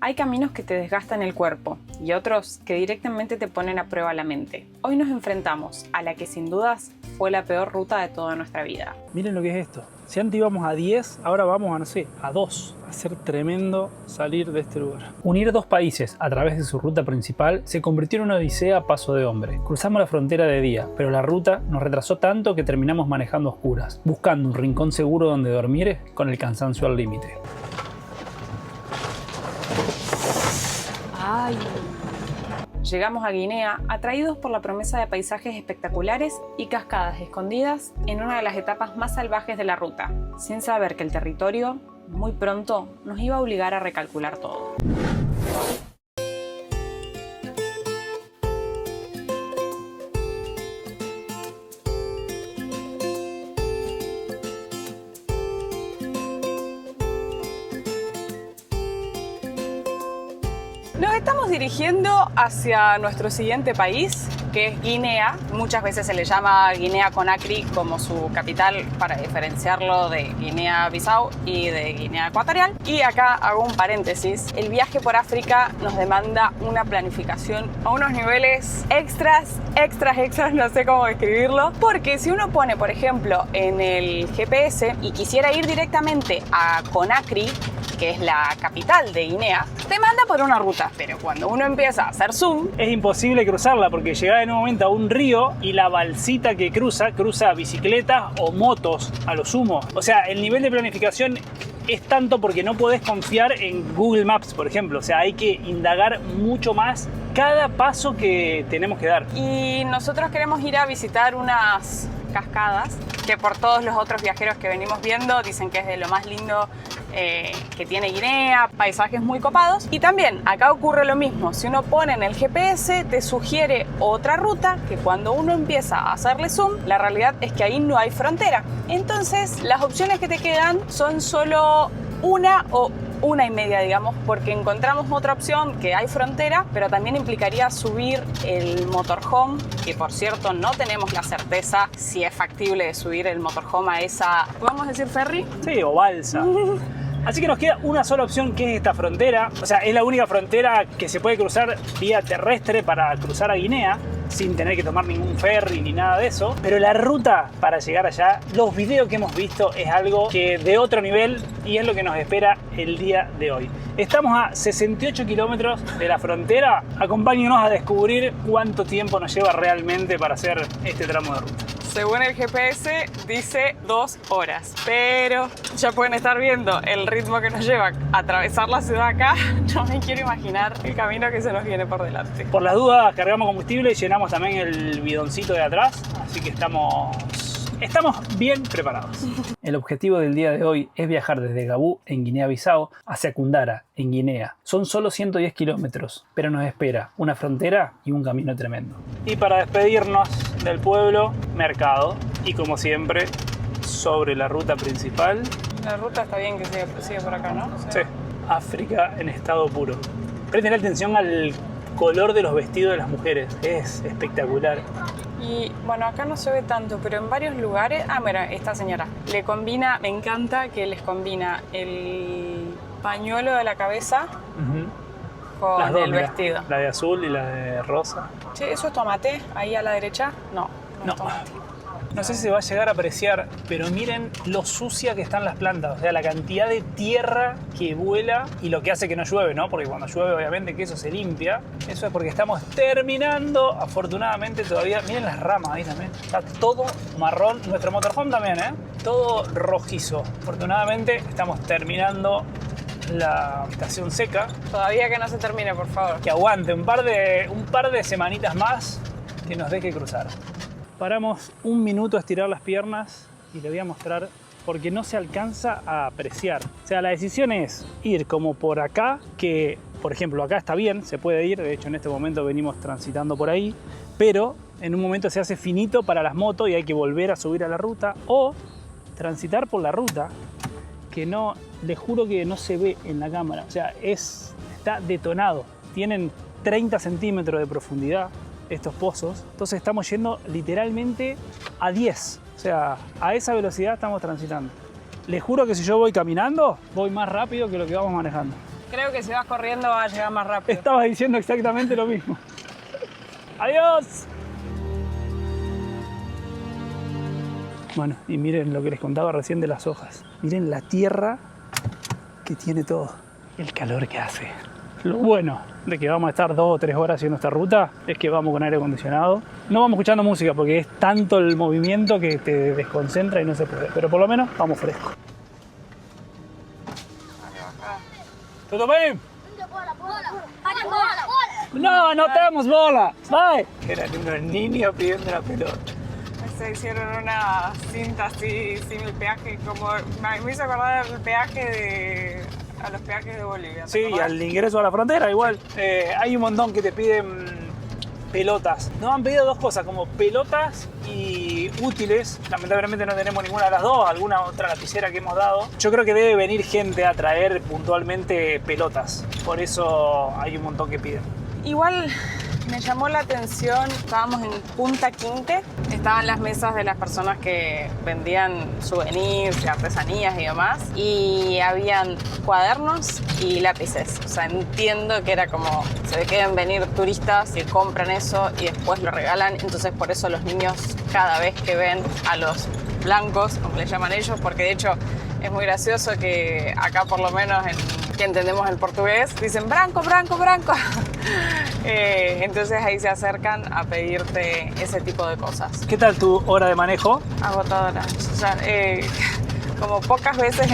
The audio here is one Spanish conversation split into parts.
Hay caminos que te desgastan el cuerpo y otros que directamente te ponen a prueba la mente. Hoy nos enfrentamos a la que sin dudas fue la peor ruta de toda nuestra vida. Miren lo que es esto. Si antes íbamos a 10, ahora vamos a, no sé, a 2. Va a ser tremendo salir de este lugar. Unir dos países a través de su ruta principal se convirtió en una odisea a paso de hombre. Cruzamos la frontera de día, pero la ruta nos retrasó tanto que terminamos manejando a oscuras, buscando un rincón seguro donde dormir con el cansancio al límite. Ay. Llegamos a Guinea atraídos por la promesa de paisajes espectaculares y cascadas escondidas en una de las etapas más salvajes de la ruta, sin saber que el territorio muy pronto nos iba a obligar a recalcular todo. Nos estamos dirigiendo hacia nuestro siguiente país, que es Guinea. Muchas veces se le llama Guinea-Conakry como su capital para diferenciarlo de Guinea-Bissau y de Guinea Ecuatorial. Y acá hago un paréntesis. El viaje por África nos demanda una planificación a unos niveles extras, no sé cómo describirlo. Porque si uno pone, por ejemplo, en el GPS y quisiera ir directamente a Conakry, que es la capital de Guinea, te manda por una ruta, pero cuando uno empieza a hacer zoom, es imposible cruzarla porque llegás en un momento a un río y la balsita que cruza bicicletas o motos a lo sumo. O sea, el nivel de planificación es tanto porque no podés confiar en Google Maps, por ejemplo. O sea, hay que indagar mucho más cada paso que tenemos que dar. Y nosotros queremos ir a visitar unas cascadas que por todos los otros viajeros que venimos viendo dicen que es de lo más lindo que tiene Guinea, paisajes muy copados. Y también acá ocurre lo mismo, si uno pone en el GPS te sugiere otra ruta que cuando uno empieza a hacerle zoom, la realidad es que ahí no hay frontera. Entonces las opciones que te quedan son solo una o una y media, digamos, porque encontramos otra opción que hay frontera, pero también implicaría subir el motorhome, que por cierto no tenemos la certeza si es factible de subir el motorhome a esa, ¿podemos decir ferry? Sí, o balsa. Así que nos queda una sola opción, que es esta frontera. O sea, es la única frontera que se puede cruzar vía terrestre para cruzar a Guinea, sin tener que tomar ningún ferry ni nada de eso. Pero la ruta para llegar allá, los videos que hemos visto, es algo que de otro nivel y es lo que nos espera el día de hoy. Estamos a 68 kilómetros de la frontera. Acompáñenos a descubrir cuánto tiempo nos lleva realmente para hacer este tramo de ruta. Según el GPS dice 2 horas, pero ya pueden estar viendo el ritmo que nos lleva a atravesar la ciudad acá. No me quiero imaginar el camino que se nos viene por delante. Por las dudas cargamos combustible y llenamos también el bidoncito de atrás, así que estamos bien preparados. El objetivo del día de hoy es viajar desde Gabú, en Guinea-Bissau, hacia Koundara, en Guinea. Son solo 110 kilómetros, pero nos espera una frontera y un camino tremendo. Y para despedirnos del pueblo, mercado. Y como siempre, sobre la ruta principal. La ruta está bien que sigue por acá, ¿no? Sí, África en estado puro. Presten atención al color de los vestidos de las mujeres, es espectacular. Y bueno, acá no se ve tanto, pero en varios lugares... Ah, mira, esta señora. Le combina, me encanta que les combina el pañuelo de la cabeza con las dos, el vestido. La de azul y la de rosa. Che, ¿eso es tomate? Ahí a la derecha. No es tomate. No sé si se va a llegar a apreciar, pero miren lo sucia que están las plantas. O sea, la cantidad de tierra que vuela y lo que hace que no llueve, ¿no? Porque cuando llueve, obviamente, que eso se limpia. Eso es porque estamos terminando, afortunadamente, todavía. Miren las ramas ahí también. Está todo marrón. Nuestro motorhome también, ¿eh? Todo rojizo. Afortunadamente, estamos terminando la estación seca. Todavía que no se termine, por favor. Que aguante un par de semanitas más que nos deje cruzar. Paramos un minuto a estirar las piernas y le voy a mostrar porque no se alcanza a apreciar. O sea, la decisión es ir como por acá, que por ejemplo acá está bien, se puede ir, de hecho en este momento venimos transitando por ahí, pero en un momento se hace finito para las motos y hay que volver a subir a la ruta, o transitar por la ruta, que no, les juro que no se ve en la cámara, o sea, está detonado, tienen 30 centímetros de profundidad estos pozos, entonces estamos yendo literalmente a 10, o sea, a esa velocidad estamos transitando. Les juro que si yo voy caminando, voy más rápido que lo que vamos manejando. Creo que si vas corriendo va a llegar más rápido. Estabas diciendo exactamente lo mismo. ¡Adiós! Bueno, y miren lo que les contaba recién de las hojas. Miren la tierra que tiene todo. El calor que hace. Lo bueno de que vamos a estar 2 o 3 horas haciendo esta ruta es que vamos con aire acondicionado. No vamos escuchando música porque es tanto el movimiento que te desconcentra y no se puede. Pero por lo menos vamos frescos. ¿Todo bien? No, no tenemos bola. Bye. Eran unos niños pidiendo la pelota. Se hicieron una cinta así, sin el peaje, como me hizo acordar el peaje a los peajes de Bolivia. Sí, y al ingreso a la frontera igual. Hay un montón que te piden pelotas. Nos han pedido 2 cosas, como pelotas y útiles. Lamentablemente no tenemos ninguna de las dos, alguna otra lapicera que hemos dado. Yo creo que debe venir gente a traer puntualmente pelotas. Por eso hay un montón que piden. Igual me llamó la atención, estábamos en Punta Quinte, estaban las mesas de las personas que vendían souvenirs y artesanías y demás, y habían cuadernos y lápices. O sea, entiendo que era como, se ve que deben venir turistas que compran eso y después lo regalan, entonces por eso los niños cada vez que ven a los blancos, como le llaman ellos, porque de hecho es muy gracioso que acá por lo menos que entendemos el portugués, dicen branco, branco, branco. Entonces ahí se acercan a pedirte ese tipo de cosas. ¿Qué tal tu hora de manejo? Agotadora. O sea, como pocas veces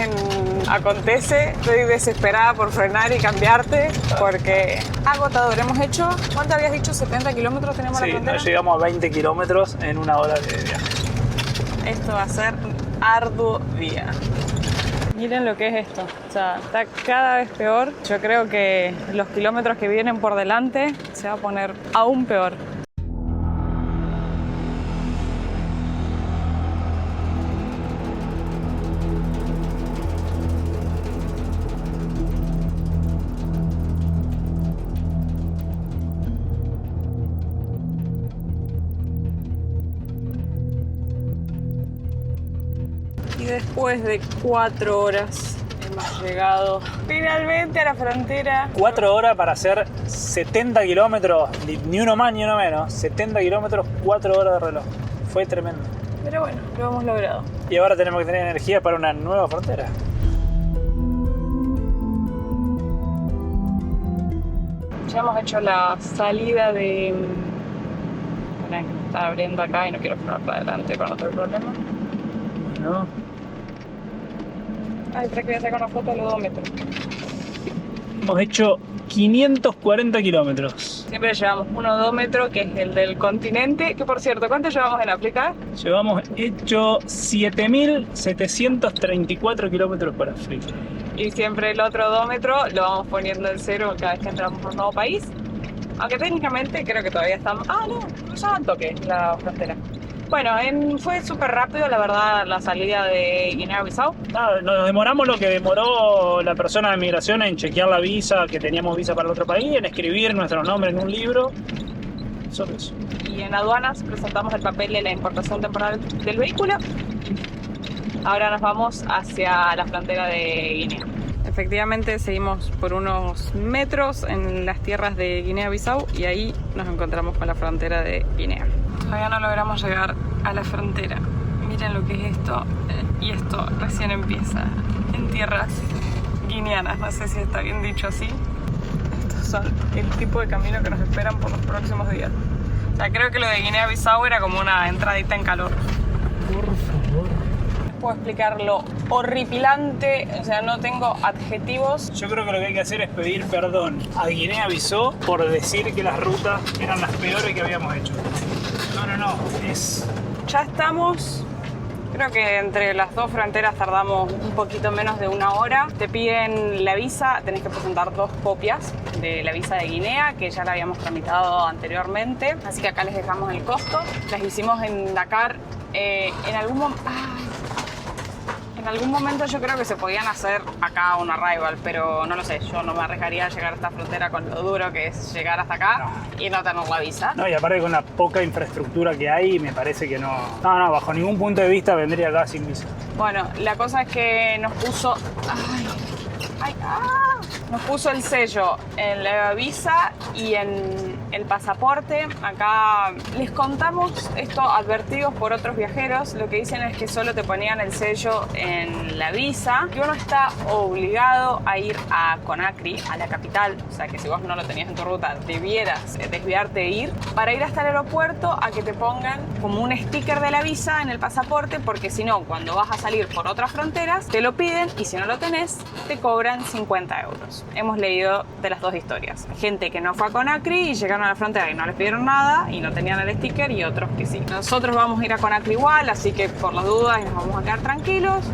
acontece, estoy desesperada por frenar y cambiarte porque agotador. Hemos hecho, ¿cuánto habías dicho? ¿70 kilómetros tenemos la frontera? Sí, llegamos a 20 kilómetros en 1 hora de viaje. Esto va a ser un arduo día. Miren lo que es esto, o sea, está cada vez peor. Yo creo que los kilómetros que vienen por delante se va a poner aún peor. Y después de 4 horas hemos llegado finalmente a la frontera. 4 horas para hacer 70 kilómetros, ni uno más ni uno menos. 70 kilómetros, 4 horas de reloj. Fue tremendo. Pero bueno, lo hemos logrado. Y ahora tenemos que tener energía para una nueva frontera. Ya hemos hecho la salida de... Bueno, me está abriendo acá y no quiero frenar para adelante con otro problema. ¿No? Ay, espera que voy a sacar una foto del odómetro. Hemos hecho 540 kilómetros. Siempre llevamos un odómetro que es el del continente. Que por cierto, ¿cuánto llevamos en África? Llevamos hecho 7.734 kilómetros para África. Y siempre el otro odómetro lo vamos poniendo en cero cada vez que entramos por un nuevo país. Aunque técnicamente creo que todavía estamos... Ah, no, ya al toque la frontera. Bueno, fue súper rápido, la verdad, la salida de Guinea-Bissau. Nos demoramos lo que demoró la persona de migración en chequear la visa, que teníamos visa para el otro país, en escribir nuestros nombres en un libro. Solo eso. Y en aduanas presentamos el papel de la importación temporal del vehículo. Ahora nos vamos hacia la frontera de Guinea. Efectivamente seguimos por unos metros en las tierras de Guinea-Bissau y ahí nos encontramos con la frontera de Guinea. Todavía no logramos llegar a la frontera. Miren lo que es esto. Y esto recién empieza en tierras guineanas. No sé si está bien dicho así. Estos son el tipo de camino que nos esperan por los próximos días. O sea, creo que lo de Guinea-Bissau era como una entradita en calor. Por favor. Puedo explicar lo horripilante, o sea, no tengo adjetivos. Yo creo que lo que hay que hacer es pedir perdón a Guinea-Bissau por decir que las rutas eran las peores que habíamos hecho. No, Ya estamos, creo que entre las dos fronteras tardamos un poquito menos de 1 hora. Te piden la visa, tenés que presentar 2 copias de la visa de Guinea, que ya la habíamos tramitado anteriormente. Así que acá les dejamos el costo. Las hicimos en Dakar. En algún momento yo creo que se podían hacer acá un arrival, pero no lo sé, yo no me arriesgaría a llegar a esta frontera con lo duro que es llegar hasta acá y no tener la visa. No, y aparte con la poca infraestructura que hay, me parece que no, bajo ningún punto de vista vendría acá sin visa. Bueno, la cosa es que nos puso... Nos puso el sello en la visa y en el pasaporte. Acá les contamos esto advertidos por otros viajeros. Lo que dicen es que solo te ponían el sello en la visa y uno está obligado a ir a Conakry, a la capital. O sea que si vos no lo tenías en tu ruta, debieras desviarte e ir para ir hasta el aeropuerto a que te pongan como un sticker de la visa en el pasaporte, porque si no, cuando vas a salir por otras fronteras, te lo piden y si no lo tenés, te cobran 50 euros. Hemos leído de las dos historias. Gente que no fue a Conakry y llegaron a la frontera y no les pidieron nada y no tenían el sticker, y otros que sí. Nosotros vamos a ir a Conakry igual, así que por las dudas nos vamos a quedar tranquilos.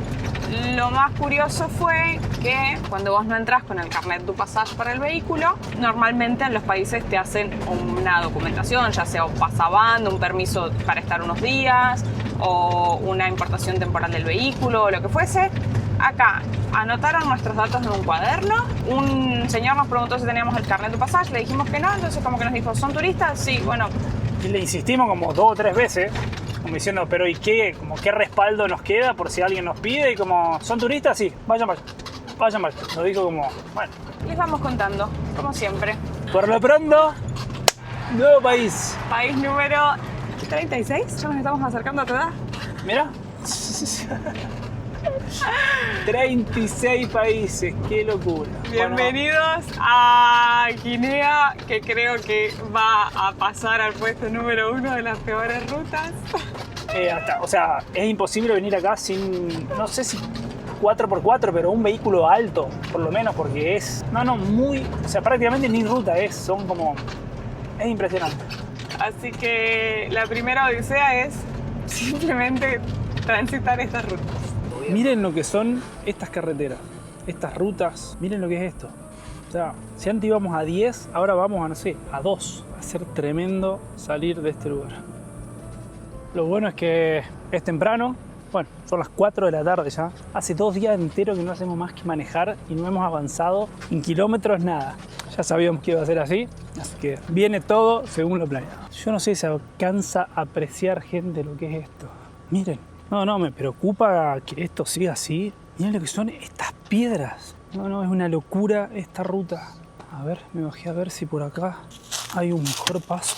Lo más curioso fue que cuando vos no entras con el carnet du passage para el vehículo, normalmente en los países te hacen una documentación, ya sea un pasabando, un permiso para estar unos días o una importación temporal del vehículo o lo que fuese. Acá anotaron nuestros datos en un cuaderno. Un señor nos preguntó si teníamos el carnet du passage, le dijimos que no, entonces como que nos dijo, ¿son turistas? Sí, bueno. Y le insistimos como 2 o 3 veces, como diciendo, pero ¿y qué? Como, ¿qué respaldo nos queda por si alguien nos pide? Y como, ¿son turistas? Sí, vayan. Nos dijo como, bueno. Les vamos contando, como siempre. Por lo pronto, nuevo país. País número 36, ya nos estamos acercando a tu edad. Mira. 36 países, qué locura. Bienvenidos a Guinea, que creo que va a pasar al puesto número 1 de las peores rutas. O sea, es imposible venir acá sin, no sé si 4x4, pero un vehículo alto, por lo menos, porque es, o sea, prácticamente ni ruta es, es impresionante. Así que la primera odisea es simplemente transitar estas rutas. Miren lo que son estas carreteras, estas rutas, miren lo que es esto. O sea, si antes íbamos a 10, ahora vamos a, no sé, a 2. Va a ser tremendo salir de este lugar. Lo bueno es que es temprano, bueno, son las 4 de la tarde ya. Hace 2 días enteros que no hacemos más que manejar y no hemos avanzado en kilómetros nada. Ya sabíamos que iba a ser así que viene todo según lo planeado. Yo no sé si se alcanza a apreciar, gente, lo que es esto. Miren. No, me preocupa que esto siga así. Miren lo que son estas piedras. No, es una locura esta ruta. A ver, me bajé a ver si por acá hay un mejor paso.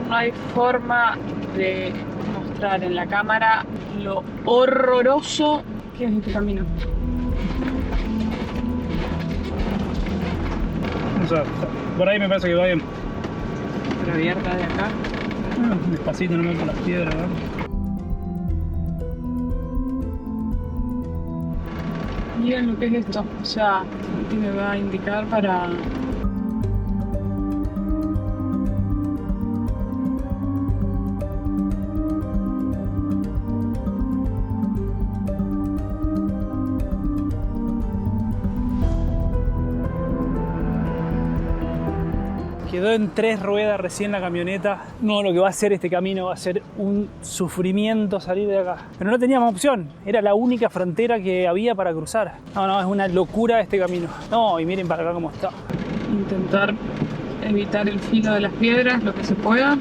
No hay forma de mostrar en la cámara lo horroroso que es este camino. O sea, por ahí me parece que va bien. Pero abierta de acá. Despacito, no me con las piedras, ¿verdad? Miren lo que es esto. O sea, aquí me va a indicar para... Quedó en 3 ruedas recién la camioneta. No, lo que va a hacer este camino va a ser un sufrimiento salir de acá. Pero no teníamos opción, era la única frontera que había para cruzar. No, es una locura este camino. No, y miren para acá cómo está. Intentar evitar el filo de las piedras, lo que se pueda.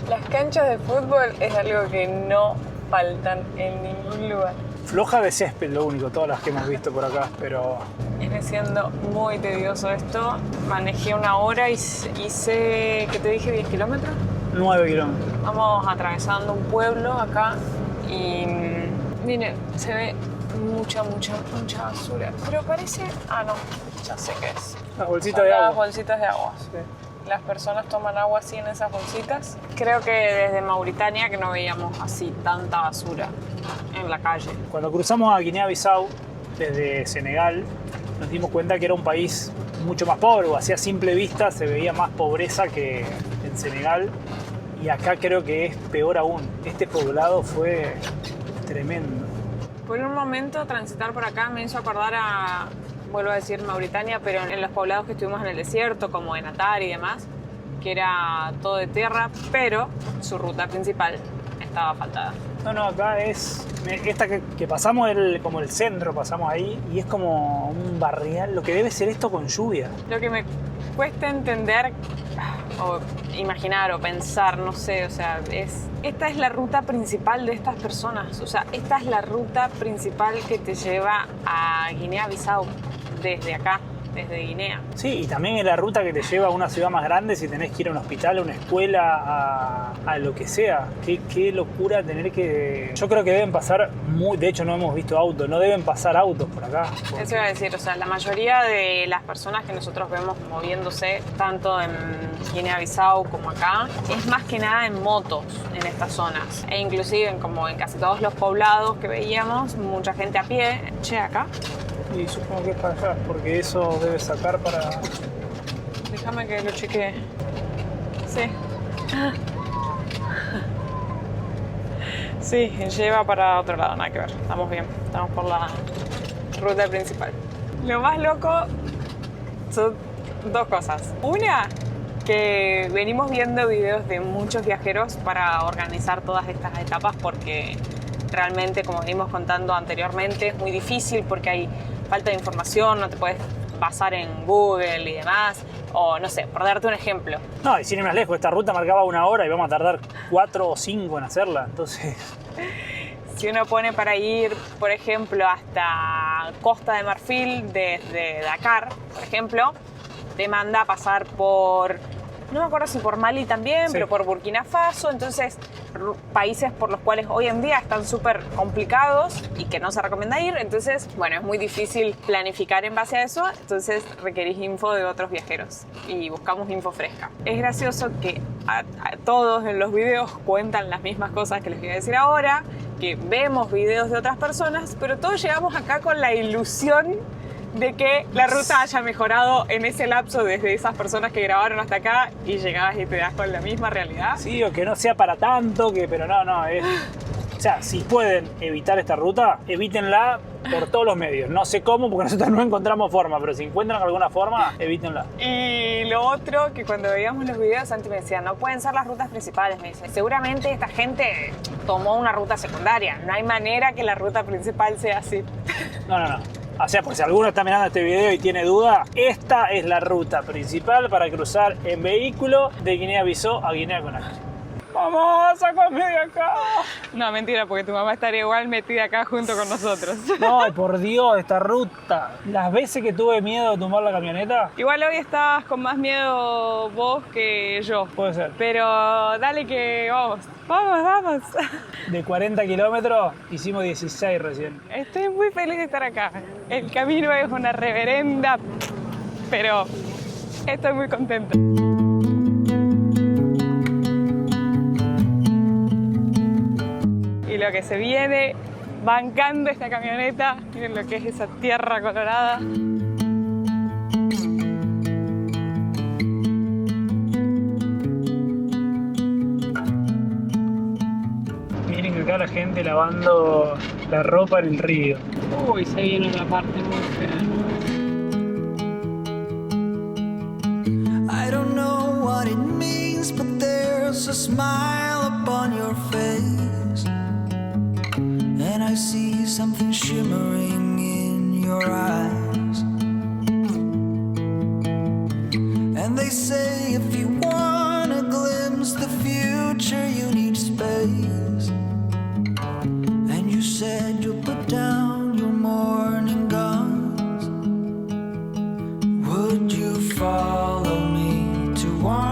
Las canchas de fútbol es algo que no faltan en ningún lugar. Floja de césped lo único, todas las que hemos visto por acá, pero... Viene siendo muy tedioso esto. Manejé 1 hora y hice, ¿qué te dije? 10 kilómetros. 9 kilómetros. Vamos atravesando un pueblo acá y miren, se ve mucha basura. Pero parece... Ah, no, ya sé qué es. Las bolsitas Son de agua. Las bolsitas de agua. Sí. Las personas toman agua así en esas bolsitas. Creo que desde Mauritania que no veíamos así tanta basura en la calle. Cuando cruzamos a Guinea-Bissau desde Senegal, nos dimos cuenta que era un país mucho más pobre, o hacia simple vista se veía más pobreza que en Senegal. Y acá creo que es peor aún. Este poblado fue tremendo. Por un momento transitar por acá me hizo acordar a, vuelvo a decir Mauritania, pero en los poblados que estuvimos en el desierto, como en Atar y demás, que era todo de tierra, pero su ruta principal estaba asfaltada. No, acá es... Esta que pasamos, como el centro, pasamos ahí, y es como un barrial, lo que debe ser esto con lluvia. Lo que me cuesta entender, o imaginar, o pensar, no sé, o sea, esta es la ruta principal de estas personas, o sea, esta es la ruta principal que te lleva a Guinea-Bissau, desde acá, desde Guinea. Sí, y también es la ruta que te lleva a una ciudad más grande si tenés que ir a un hospital, a una escuela, a lo que sea. Qué locura tener que... Yo creo que deben pasar, de hecho no hemos visto autos, no deben pasar autos por acá. Porque... Eso iba a decir, o sea, la mayoría de las personas que nosotros vemos moviéndose, tanto en Guinea-Bissau como acá, es más que nada en motos en estas zonas. E inclusive, como en casi todos los poblados que veíamos, mucha gente a pie. Che, acá. Y supongo que es para allá, porque eso debe sacar para... Déjame que lo chequee. Sí. Sí, lleva para otro lado, nada que ver. Estamos bien, estamos por la ruta principal. Lo más loco son dos cosas. Una, que venimos viendo videos de muchos viajeros para organizar todas estas etapas porque realmente, como venimos contando anteriormente, es muy difícil porque hay falta de información, no te puedes basar en Google y demás, o no sé, por darte un ejemplo. No, y sin ir más lejos, esta ruta marcaba 1 hora y vamos a tardar 4 o 5 en hacerla, entonces... Si uno pone para ir, por ejemplo, hasta Costa de Marfil, desde Dakar, por ejemplo, te manda a pasar por... No me acuerdo si por Mali también, sí, pero por Burkina Faso, entonces países por los cuales hoy en día están súper complicados y que no se recomienda ir, entonces, bueno, es muy difícil planificar en base a eso, entonces requerís info de otros viajeros y buscamos info fresca. Es gracioso que a todos en los videos cuentan las mismas cosas que les voy a decir ahora, que vemos videos de otras personas, pero todos llegamos acá con la ilusión de que la ruta haya mejorado en ese lapso desde esas personas que grabaron hasta acá y llegabas y te das con la misma realidad. Sí, o que no sea para tanto, pero no, es... O sea, si pueden evitar esta ruta, evítenla por todos los medios. No sé cómo, porque nosotros no encontramos forma, pero si encuentran alguna forma, evítenla. Y lo otro, que cuando veíamos los videos, Santi me decía, no pueden ser las rutas principales. Me dice, seguramente esta gente tomó una ruta secundaria. No hay manera que la ruta principal sea así. No. O sea, por si alguno está mirando este video y tiene duda, esta es la ruta principal para cruzar en vehículo de Guinea-Bissau a Guinea-Conakry. ¡Vamos, sácame de acá! No, mentira, porque tu mamá estaría igual metida acá junto con nosotros. No, por Dios, esta ruta. Las veces que tuve miedo de tomar la camioneta... Igual hoy estás con más miedo vos que yo. Puede ser. Pero dale que vamos. Vamos. De 40 kilómetros hicimos 16 recién. Estoy muy feliz de estar acá. El camino es una reverenda, pero estoy muy contenta. Y lo que se viene bancando esta camioneta, miren lo que es esa tierra colorada. Miren que acá la gente lavando la ropa en el río. Uy, se viene una parte muy fea. I don't know what it means, but there's a smile upon your face. And I see something shimmering in your eyes. And they say if you want to glimpse the future, you need space. And you said you'll put down your morning guns. Would you follow me to wonders?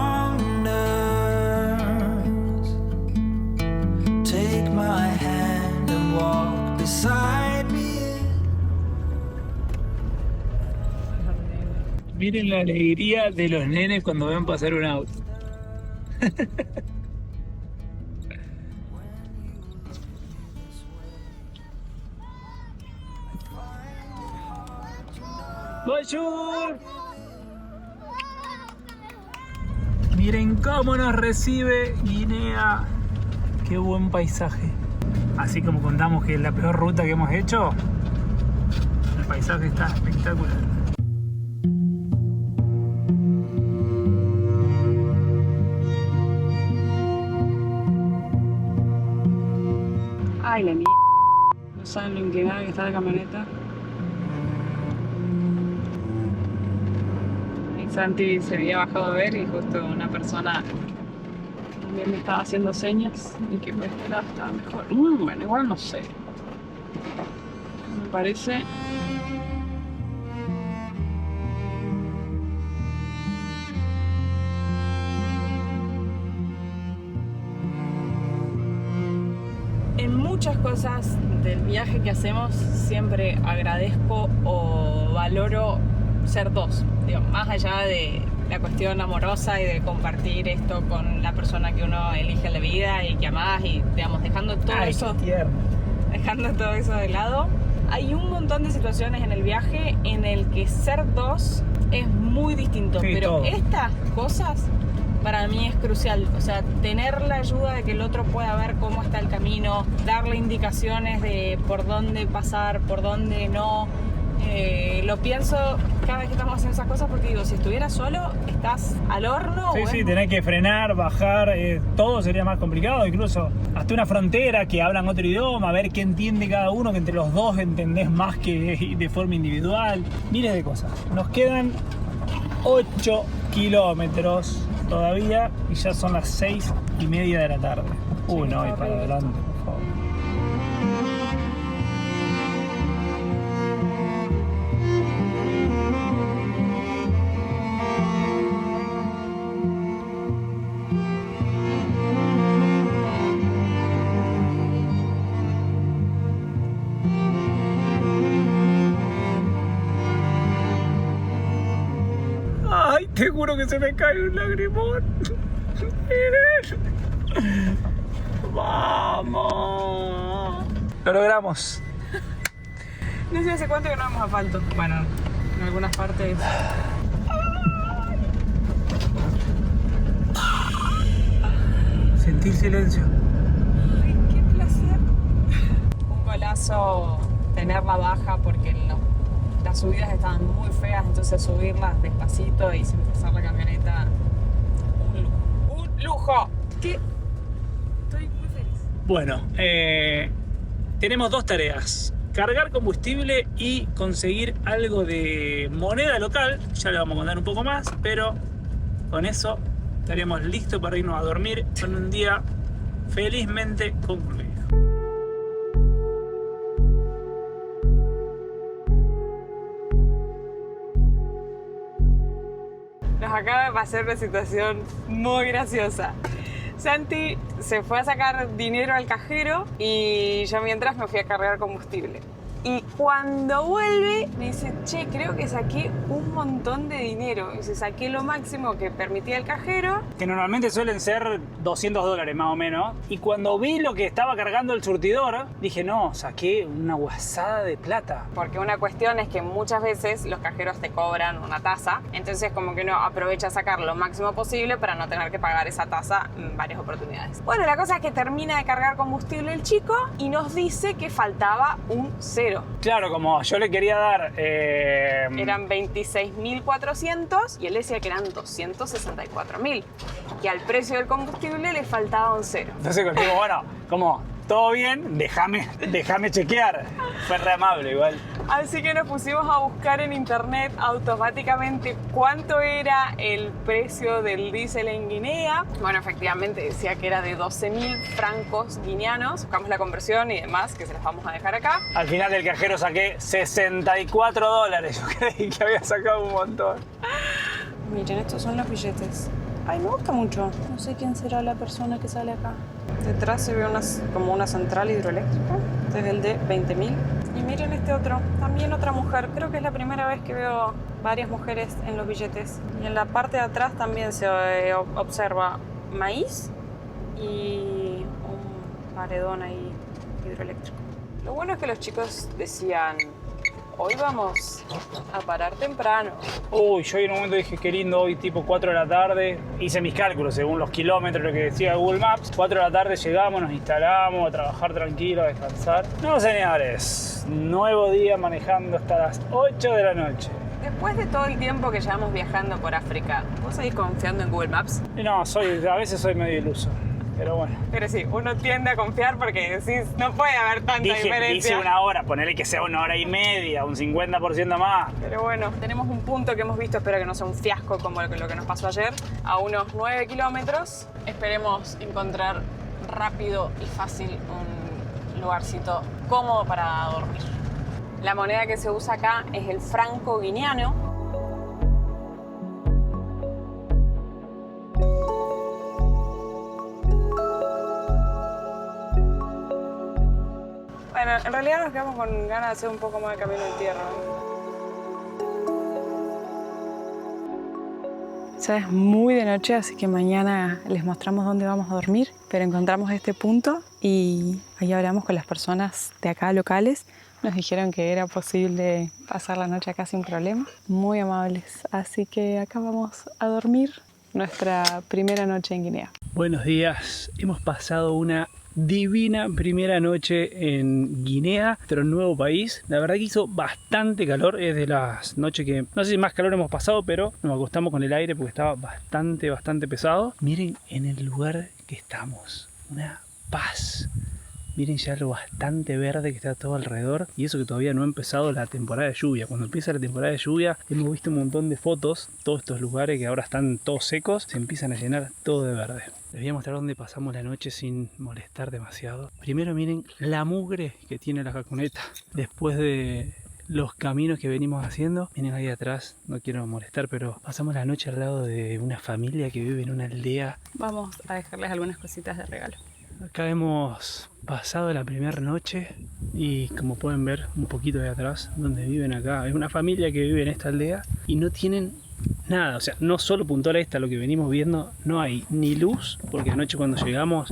Take my hand and walk beside me. Miren la alegría de los nenes cuando ven pasar un auto. Bonjour. Miren cómo nos recibe Guinea. Qué buen paisaje. Así como contamos que es la peor ruta que hemos hecho, el paisaje está espectacular. Ay, la mierda. No saben lo inclinada que está la camioneta. Y Santi se había bajado a ver y justo una persona también me estaba haciendo señas y que por este lado estaba mejor. Bueno, igual no sé. Me parece. En muchas cosas del viaje que hacemos siempre agradezco o valoro ser dos, digo, más allá de la cuestión amorosa y de compartir esto con la persona que uno elige en la vida y que amás y digamos dejando todo eso de lado. Hay un montón de situaciones en el viaje en el que ser dos es muy distinto, sí, pero todo. estas cosas para mí es crucial, o sea, tener la ayuda de que el otro pueda ver cómo está el camino, darle indicaciones de por dónde pasar, por dónde no. Lo pienso cada vez que estamos haciendo esas cosas porque digo, si estuvieras solo, estás al horno. Sí, tenés que frenar, bajar, todo sería más complicado, incluso hasta una frontera que hablan otro idioma, ver qué entiende cada uno, que entre los dos entendés más que de forma individual, miles de cosas. Nos quedan 8 kilómetros todavía y ya son las 6:30 de la tarde. No, y para adelante, por favor. Ay, te juro que se me cae un lagrimón. Miren. Vamos. Lo logramos. No sé hace cuánto que no vamos asfalto. Bueno, en algunas partes. Sentí el silencio. Ay, qué placer. Un golazo tenerla baja porque las subidas estaban muy feas, entonces subirlas despacito y sin forzar la camioneta. Un lujo. ¿Qué? Estoy muy feliz. Bueno, tenemos dos tareas. Cargar combustible y conseguir algo de moneda local. Ya le vamos a contar un poco más, pero con eso estaremos listos para irnos a dormir con un día felizmente concluido. Nos acaba de pasar una situación muy graciosa. Santi se fue a sacar dinero al cajero y yo mientras me fui a cargar combustible. Y cuando vuelve me dice, che, creo que saqué un montón de dinero. Y dice, saqué lo máximo que permitía el cajero. Que normalmente suelen ser $200 más o menos. Y cuando vi lo que estaba cargando el surtidor, dije, no, saqué una guasada de plata. Porque una cuestión es que muchas veces los cajeros te cobran una tasa. Entonces como que uno aprovecha a sacar lo máximo posible para no tener que pagar esa tasa en varias oportunidades. Bueno, la cosa es que termina de cargar combustible el chico y nos dice que faltaba un 0. Claro, como yo le quería dar... Eran 26.400 y él decía que eran 264.000. Que al precio del combustible le faltaba un 0. Entonces digo, bueno, como todo bien, déjame chequear. Fue re amable igual. Así que nos pusimos a buscar en internet automáticamente cuánto era el precio del diésel en Guinea. Bueno, efectivamente decía que era de 12.000 francos guineanos. Buscamos la conversión y demás, que se las vamos a dejar acá. Al final del cajero saqué $64. Yo creí que había sacado un montón. Miren, estos son los billetes. Ay, me gusta mucho. No sé quién será la persona que sale acá. Detrás se ve como una central hidroeléctrica. Este es el de 20.000. Y miren este otro, también otra mujer. Creo que es la primera vez que veo varias mujeres en los billetes. Y en la parte de atrás también se observa maíz y un paredón ahí hidroeléctrico. Lo bueno es que los chicos decían Hoy vamos a parar temprano. Uy, yo en un momento dije, qué lindo, hoy tipo 4 de la tarde. Hice mis cálculos según los kilómetros, lo que decía Google Maps. 4 de la tarde llegamos, nos instalamos, a trabajar tranquilo, a descansar. No, señores, nuevo día manejando hasta las 8 de la noche. Después de todo el tiempo que llevamos viajando por África, ¿vos seguís confiando en Google Maps? No, a veces soy medio iluso, pero bueno. Pero sí, uno tiende a confiar porque decís, no puede haber tanta diferencia. Dice una hora, ponele que sea 1 hora y media, un 50% más. Pero bueno, tenemos un punto que hemos visto, espero que no sea un fiasco como lo que nos pasó ayer, a unos 9 kilómetros. Esperemos encontrar rápido y fácil un lugarcito cómodo para dormir. La moneda que se usa acá es el franco guineano. Bueno, en realidad nos quedamos con ganas de hacer un poco más de camino en tierra. Ya es muy de noche, así que mañana les mostramos dónde vamos a dormir, pero encontramos este punto y ahí hablamos con las personas de acá locales. Nos dijeron que era posible pasar la noche acá sin problema. Muy amables. Así que acá vamos a dormir nuestra primera noche en Guinea. Buenos días. Hemos pasado una divina primera noche en Guinea, nuestro nuevo país. La verdad que hizo bastante calor. Es de las noches que no sé si más calor hemos pasado, pero nos acostamos con el aire porque estaba bastante pesado. Miren en el lugar que estamos. Una paz. Miren ya lo bastante verde que está todo alrededor. Y eso que todavía no ha empezado la temporada de lluvia. Cuando empieza la temporada de lluvia hemos visto un montón de fotos. Todos estos lugares que ahora están todos secos se empiezan a llenar todo de verde. Les voy a mostrar dónde pasamos la noche sin molestar demasiado. Primero miren la mugre que tiene la cacuneta. Después de los caminos que venimos haciendo. Miren ahí atrás, no quiero molestar, pero pasamos la noche al lado de una familia que vive en una aldea. Vamos a dejarles algunas cositas de regalo. Acá hemos pasado la primera noche y como pueden ver un poquito de atrás donde viven acá, es una familia que vive en esta aldea y no tienen nada, o sea, no solo Punta Esta, lo que venimos viendo, no hay ni luz, porque anoche cuando llegamos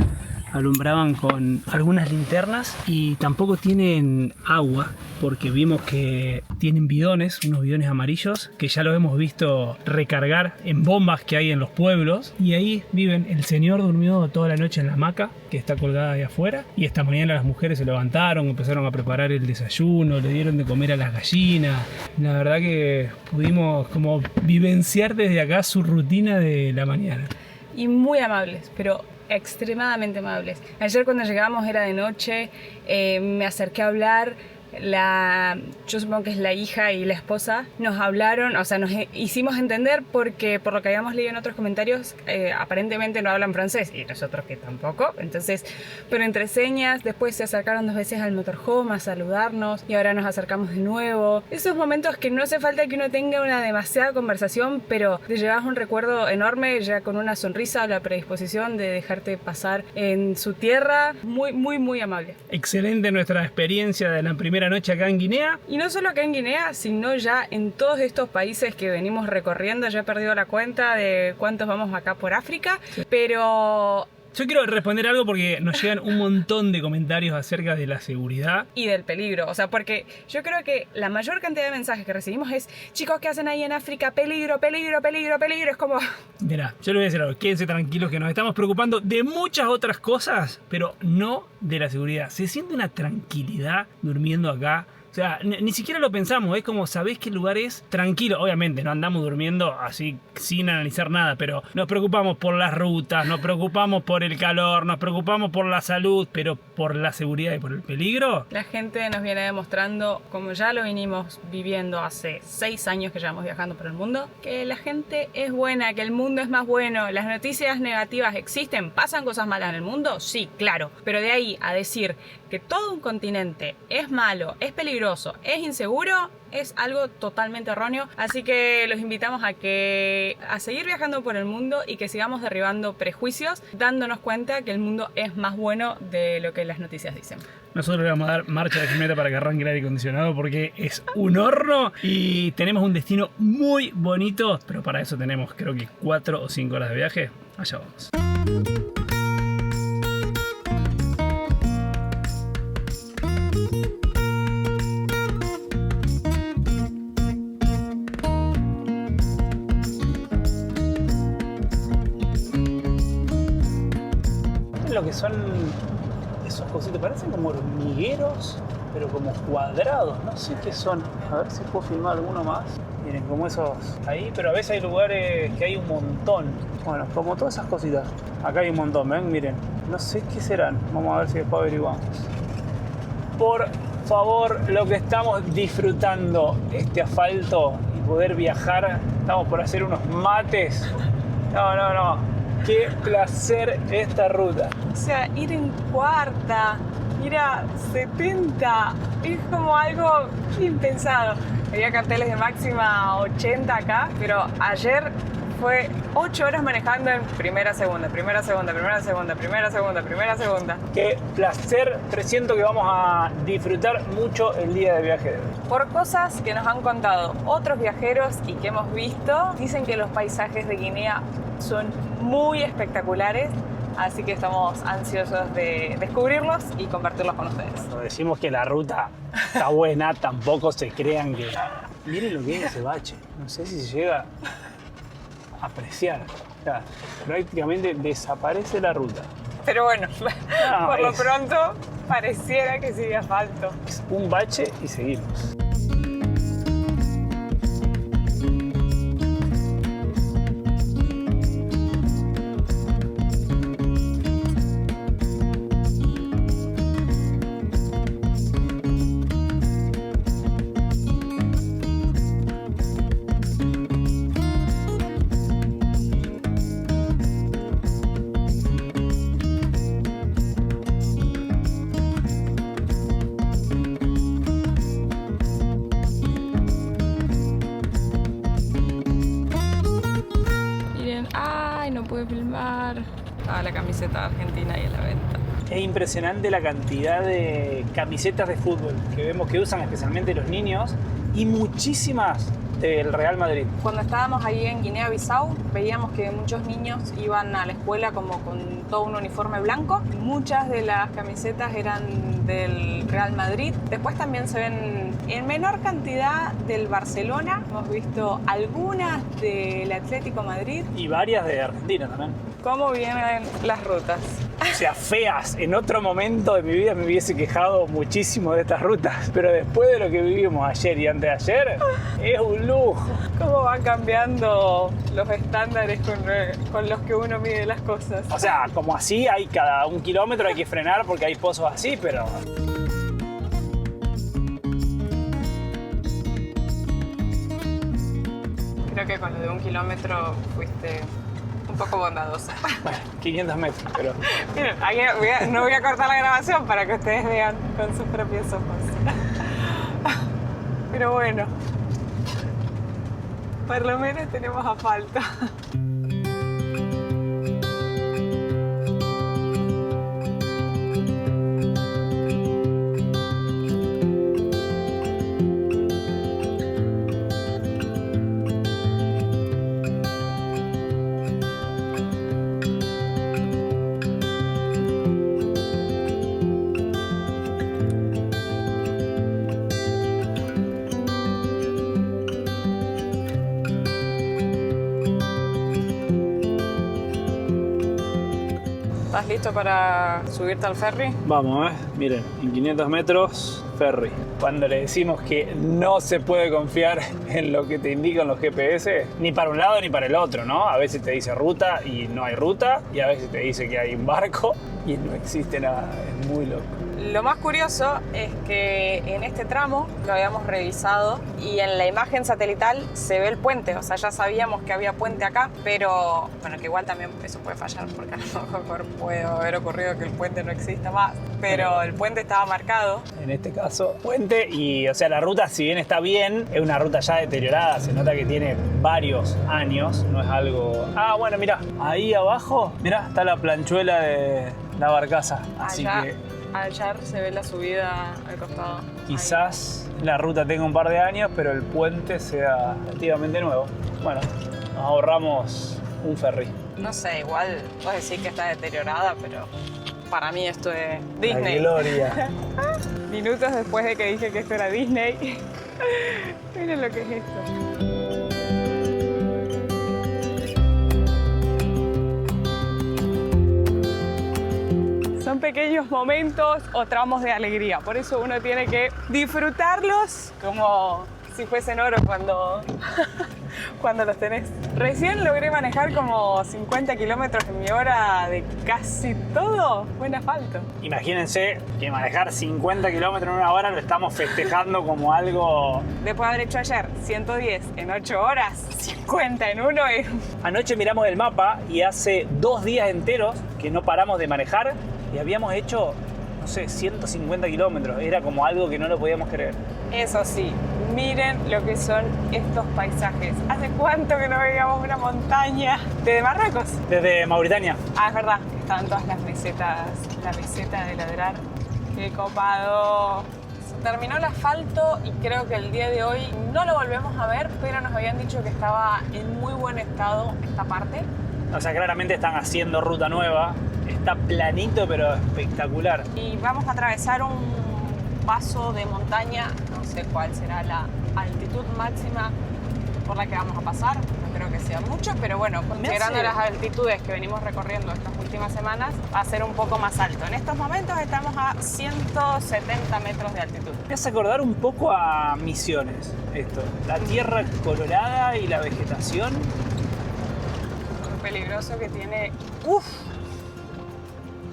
alumbraban con algunas linternas y tampoco tienen agua porque vimos que tienen bidones, unos bidones amarillos que ya lo hemos visto recargar en bombas que hay en los pueblos y ahí viven. El señor durmió toda la noche en la hamaca que está colgada ahí afuera y esta mañana las mujeres se levantaron, empezaron a preparar el desayuno, le dieron de comer a las gallinas. La verdad que pudimos como vivenciar desde acá su rutina de la mañana. Y muy amables, pero extremadamente amables. Ayer cuando llegamos era de noche, me acerqué a hablar, yo supongo que es la hija y la esposa, nos hablaron, o sea, nos hicimos entender porque por lo que habíamos leído en otros comentarios, aparentemente no hablan francés y nosotros que tampoco, entonces, pero entre señas, después se acercaron 2 veces al motorhome a saludarnos y ahora nos acercamos de nuevo. Esos momentos que no hace falta que uno tenga una demasiada conversación, pero te llevas un recuerdo enorme ya con una sonrisa o la predisposición de dejarte pasar en su tierra. Muy amable. Excelente nuestra experiencia de la primera noche acá en Guinea. Y no solo acá en Guinea, sino ya en todos estos países que venimos recorriendo. Ya he perdido la cuenta de cuántos vamos acá por África, pero yo quiero responder algo porque nos llegan un montón de comentarios acerca de la seguridad y del peligro, o sea, porque yo creo que la mayor cantidad de mensajes que recibimos es: chicos, ¿qué hacen ahí en África? Peligro. Es como... Mirá, yo les voy a decir algo, quédense tranquilos que nos estamos preocupando de muchas otras cosas, pero no de la seguridad. Se siente una tranquilidad durmiendo acá. O sea, ni siquiera lo pensamos, es como sabés que el lugar es tranquilo. Obviamente no andamos durmiendo así sin analizar nada, pero nos preocupamos por las rutas, nos preocupamos por el calor, nos preocupamos por la salud, pero por la seguridad y por el peligro. La gente nos viene demostrando, como ya lo vinimos viviendo hace 6 años que llevamos viajando por el mundo, que la gente es buena, que el mundo es más bueno. Las noticias negativas existen, ¿pasan cosas malas en el mundo? Sí, claro, pero de ahí a decir que todo un continente es malo, es peligroso, es inseguro, es algo totalmente erróneo. Así que los invitamos a seguir viajando por el mundo y que sigamos derribando prejuicios, dándonos cuenta que el mundo es más bueno de lo que las noticias dicen. Nosotros le vamos a dar marcha de camioneta para que arranque el aire acondicionado porque es un horno y tenemos un destino muy bonito, pero para eso tenemos creo que 4 o 5 horas de viaje. Allá vamos. Miren lo que son esos cositos, parecen como hormigueros, pero como cuadrados, no sé qué son. A ver si puedo filmar alguno más. Miren, como esos ahí, pero a veces hay lugares que hay un montón. Bueno, como todas esas cositas. Acá hay un montón, ven, miren. No sé qué serán. Vamos a ver si después averiguamos. Por favor, lo que estamos disfrutando, este asfalto y poder viajar. Estamos por hacer unos mates. No. Qué placer esta ruta. O sea, ir en cuarta, ir a 70, es como algo impensado. Había carteles de máxima 80 acá, pero ayer fue 8 horas manejando en primera, segunda. Qué placer, presiento que vamos a disfrutar mucho el día de viaje de hoy. Por cosas que nos han contado otros viajeros y que hemos visto, dicen que los paisajes de Guinea son muy espectaculares, así que estamos ansiosos de descubrirlos y compartirlos con ustedes. Cuando decimos que la ruta está buena, tampoco se crean que... Miren lo que es ese bache, no sé si se llega a apreciar. O sea, prácticamente desaparece la ruta. Pero bueno, por lo pronto pareciera que sigue asfalto. Es un bache y seguimos. La camiseta argentina y a la venta. Es impresionante la cantidad de camisetas de fútbol que vemos que usan especialmente los niños y muchísimas del Real Madrid. Cuando estábamos ahí en Guinea-Bissau veíamos que muchos niños iban a la escuela como con todo un uniforme blanco. Muchas de las camisetas eran del Real Madrid. Después también se ven en menor cantidad del Barcelona. Hemos visto algunas del Atlético Madrid. Y varias de Argentina también. ¿Cómo vienen las rutas? O sea, feas. En otro momento de mi vida me hubiese quejado muchísimo de estas rutas. Pero después de lo que vivimos ayer y antes de ayer, es un lujo. ¿Cómo van cambiando los estándares con los que uno mide las cosas? O sea, como así, hay cada 1 kilómetro hay que frenar porque hay pozos así, pero... Creo que con lo de 1 kilómetro fuiste un poco bondadosa. Bueno, 500 metros, pero... Miren, no voy a cortar la grabación para que ustedes vean con sus propios ojos. Pero bueno, por lo menos tenemos asfalto. ¿Estás listo para subirte al ferry? Vamos, miren, en 500 metros, ferry. Cuando le decimos que no se puede confiar en lo que te indican los GPS, ni para un lado ni para el otro, ¿no? A veces te dice ruta y no hay ruta, y a veces te dice que hay un barco y no existe nada. Es muy loco. Lo más curioso es que en este tramo lo habíamos revisado y en la imagen satelital se ve el puente, o sea, ya sabíamos que había puente acá, pero bueno, que igual también eso puede fallar porque a lo mejor puede haber ocurrido que el puente no exista más, pero el puente estaba marcado. En este caso, puente y, o sea, la ruta, si bien está bien, es una ruta ya deteriorada, se nota que tiene varios años, no es algo... Ah, bueno, mirá, ahí abajo, mirá, está la planchuela de la barcaza, así allá, que... Allá se ve la subida al costado. Quizás la ruta tenga un par de años, pero el puente sea relativamente nuevo. Bueno, nos ahorramos un ferry. No sé, igual vos decís que está deteriorada, pero para mí esto es Disney. La gloria. Minutos después de que dije que esto era Disney. Miren lo que es esto. pequeños momentos o tramos de alegría. Por eso uno tiene que disfrutarlos como si fuesen oro cuando, cuando los tenés. Recién logré manejar como 50 kilómetros en mi hora de casi todo buen asfalto. Imagínense que manejar 50 kilómetros en una hora lo estamos festejando como algo... Después de haber hecho ayer 110 en 8 horas, 50 en 1 es... Anoche miramos el mapa y hace 2 días enteros que no paramos de manejar y habíamos hecho, no sé, 150 kilómetros. Era como algo que no lo podíamos creer. Eso sí, miren lo que son estos paisajes. ¿Hace cuánto que no veíamos una montaña? ¿Desde Marruecos? Desde Mauritania. Ah, es verdad, estaban todas las mesetas, la meseta de Ladrar. ¡Qué copado! Se terminó el asfalto y creo que el día de hoy no lo volvemos a ver, pero nos habían dicho que estaba en muy buen estado esta parte. O sea, claramente están haciendo ruta nueva. Está planito, pero espectacular. Y vamos a atravesar un paso de montaña, no sé cuál será la altitud máxima por la que vamos a pasar, no creo que sea mucho, pero bueno, considerando las altitudes que venimos recorriendo estas últimas semanas, va a ser un poco más alto. En estos momentos estamos a 170 metros de altitud. Me hace acordar un poco a Misiones, esto. La tierra colorada y la vegetación. Lo peligroso que tiene... ¡Uf!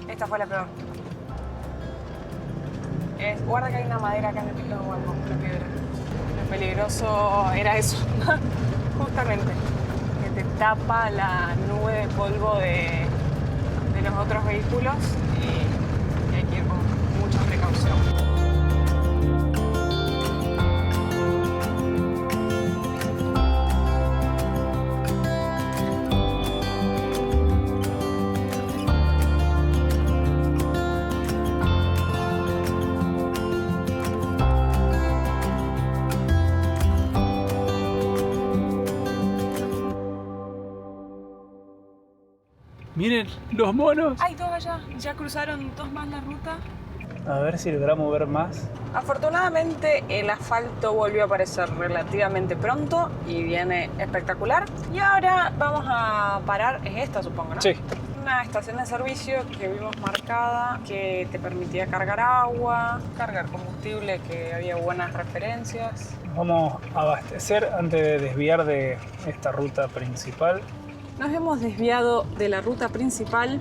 Esta fue la peor. Guarda que hay una madera acá en el pico, una piedra. Lo peligroso era eso, justamente, que te tapa la nube de polvo de los otros vehículos y hay que ir con mucha precaución. Miren, los monos. Hay dos allá, ya cruzaron dos más la ruta. A ver si logramos ver más. Afortunadamente el asfalto volvió a aparecer relativamente pronto y viene espectacular. Y ahora vamos a parar, es esta supongo, ¿no? Sí. Una estación de servicio que vimos marcada que te permitía cargar agua, cargar combustible, que había buenas referencias. Vamos a abastecer antes de desviar de esta ruta principal. Nos hemos desviado de la ruta principal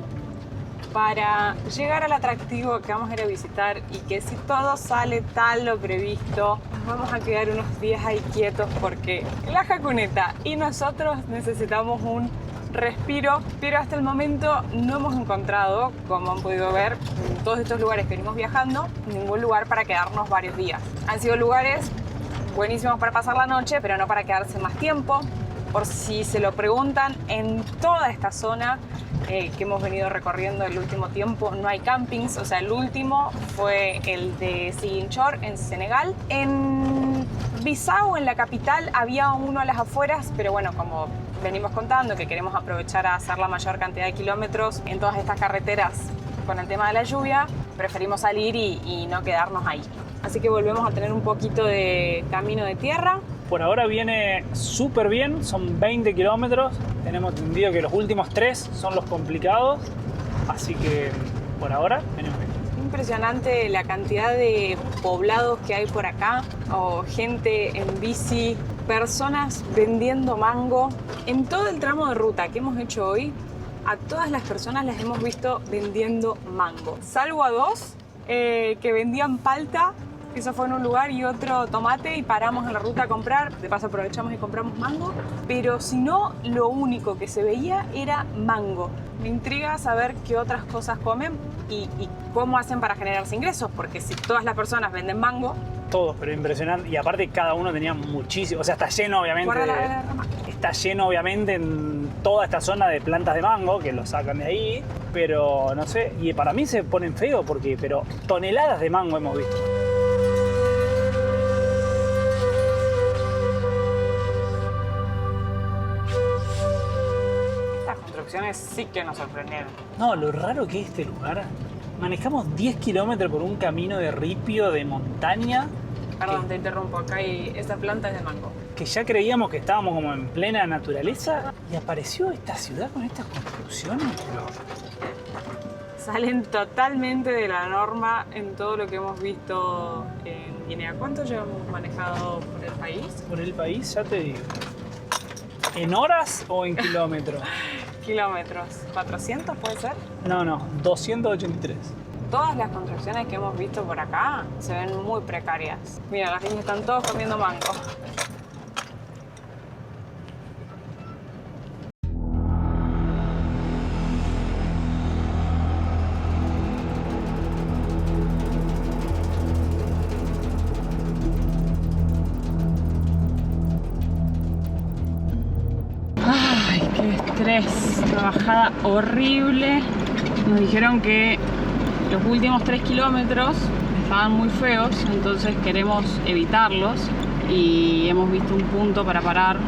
para llegar al atractivo que vamos a ir a visitar y que si todo sale tal lo previsto, nos vamos a quedar unos días ahí quietos porque la jacuneta y nosotros necesitamos un respiro, pero hasta el momento no hemos encontrado, como han podido ver, en todos estos lugares que venimos viajando, ningún lugar para quedarnos varios días. Han sido lugares buenísimos para pasar la noche, pero no para quedarse más tiempo. Por si se lo preguntan, en toda esta zona que hemos venido recorriendo el último tiempo no hay campings, o sea, el último fue el de Ziguinchor en Senegal. En Bissau, en la capital, había uno a las afueras, pero bueno, como venimos contando que queremos aprovechar a hacer la mayor cantidad de kilómetros en todas estas carreteras con el tema de la lluvia, preferimos salir y no quedarnos ahí. Así que volvemos a tener un poquito de camino de tierra. Por ahora viene súper bien, son 20 kilómetros. Tenemos entendido que los últimos 3 son los complicados, así que por ahora venimos bien. Impresionante la cantidad de poblados que hay por acá, o gente en bici, personas vendiendo mango. En todo el tramo de ruta que hemos hecho hoy, a todas las personas las hemos visto vendiendo mango, salvo a 2 que vendían palta. Eso fue en un lugar y otro tomate y paramos en la ruta a comprar. De paso aprovechamos y compramos mango. Pero si no, lo único que se veía era mango. Me intriga saber qué otras cosas comen y cómo hacen para generarse ingresos. Porque si todas las personas venden mango... Todos, pero impresionante. Y aparte cada uno tenía muchísimo. O sea, está lleno obviamente está lleno obviamente en toda esta zona de plantas de mango que lo sacan de ahí. Pero no sé, y para mí se ponen feos pero toneladas de mango hemos visto. Sí que nos sorprendieron. No, lo raro que es este lugar. Manejamos 10 kilómetros por un camino de ripio, de montaña. Perdón, te interrumpo. Acá hay esta planta es de mango. Que ya creíamos que estábamos como en plena naturaleza y apareció esta ciudad con estas construcciones. Pero... salen totalmente de la norma en todo lo que hemos visto en Guinea. ¿Cuánto llevamos manejado por el país? Por el país, ya te digo. ¿En horas o en kilómetros? Kilómetros. ¿400 puede ser? No, 283. Todas las construcciones que hemos visto por acá se ven muy precarias. Mira, las niñas están todos comiendo mango. Ay, qué estrés. Una bajada horrible. Nos dijeron que los últimos 3 kilómetros estaban muy feos, entonces queremos evitarlos y hemos visto un punto para parar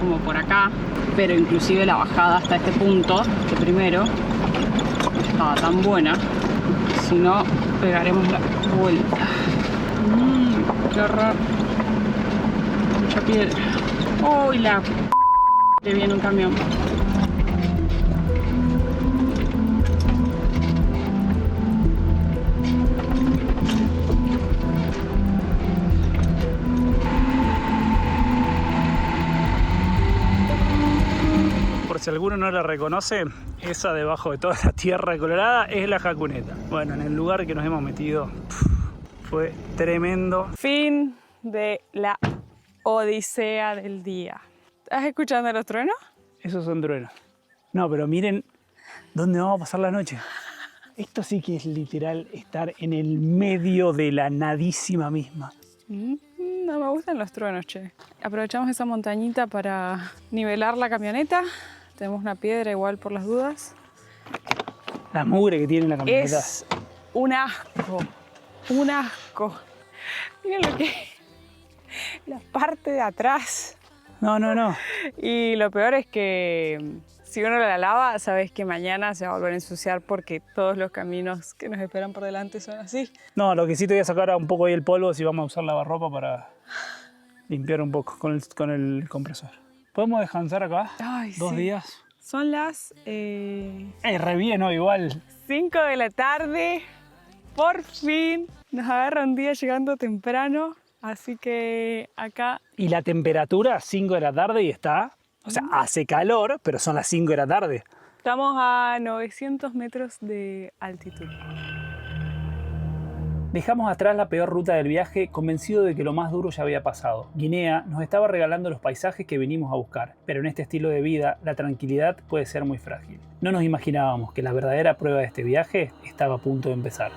como por acá, pero inclusive la bajada hasta este punto, este primero, no estaba tan buena, si no pegaremos la vuelta. Qué horror. Mucha piedra. ¡Uy, la que viene un camión! Si alguno no la reconoce, esa debajo de toda la tierra colorada es la Jacuneta. Bueno, en el lugar que nos hemos metido fue tremendo. Fin de la odisea del día. ¿Estás escuchando los truenos? Esos son truenos. No, pero miren dónde vamos a pasar la noche. Esto sí que es literal estar en el medio de la nadísima misma. No me gustan los truenos, che. Aprovechamos esa montañita para nivelar la camioneta. Tenemos una piedra igual por las dudas. La mugre que tiene la camioneta. Es un asco. Un asco. Miren lo que... la parte de atrás. No. Y lo peor es que si uno la lava, sabes que mañana se va a volver a ensuciar porque todos los caminos que nos esperan por delante son así. No, lo que sí te voy a sacar un poco ahí el polvo si vamos a usar lavarropa para limpiar un poco con el compresor. ¿Podemos descansar acá? Ay, 2 sí. días. Son las Re bien, ¿no? Igual. 5 de la tarde. Por fin nos agarra un día llegando temprano. Así que acá... Y la temperatura, 5 de la tarde y está... O sea, hace calor, pero son las 5 de la tarde. estamos a 900 metros de altitud. Dejamos atrás la peor ruta del viaje, convencido de que lo más duro ya había pasado. Guinea nos estaba regalando los paisajes que venimos a buscar, pero en este estilo de vida, la tranquilidad puede ser muy frágil. No nos imaginábamos que la verdadera prueba de este viaje estaba a punto de empezar.